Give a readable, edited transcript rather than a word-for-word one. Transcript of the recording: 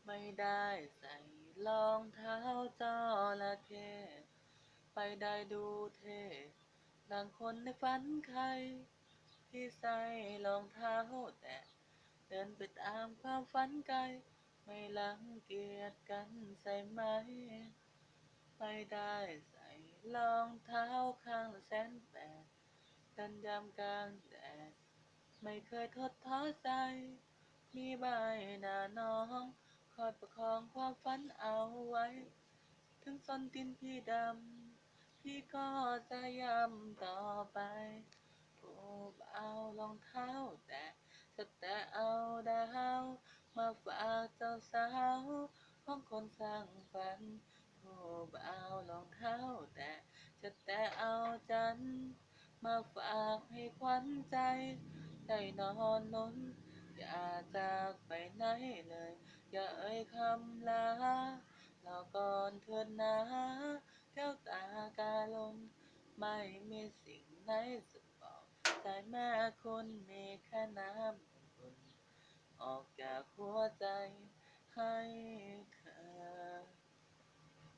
ไม่ได้ใส่รองเท้าจระเข้ไปได้ดูเท่ดังคนในฝันใครที่ใส่รองเท้าแตะเดินไปตามความฝันไกลไม่รังเกียจกันใส่ไหมไม่ได้ใส่รองเท้าข้างละ180,000กันยามกลางแดดไม่เคยทดท้อใจมีใบหน้าน้องคอยประคองความฝันเอาไว้ถึงส้นตีนพี่ดำพี่ก็จะย้ำต่อไปผู้บ่าวรองเท้าแตะจะแตะเอาดาวมาฝากเจ้าสาวของคนสร้างฝันผู้บ่าวรองเท้าแตะจะแตะเอาจันทร์มาฝากให้ขวัญใจได้นอนนนอย่าจากไปไหนเลยอย่าเอ่ยคำลารอก่อนเถิดนะแก้วตากาลนไม่มีสิ่งไหนจะบอกใจแม่คนมีแค่น้ำอุ่นออกจากหัวใจให้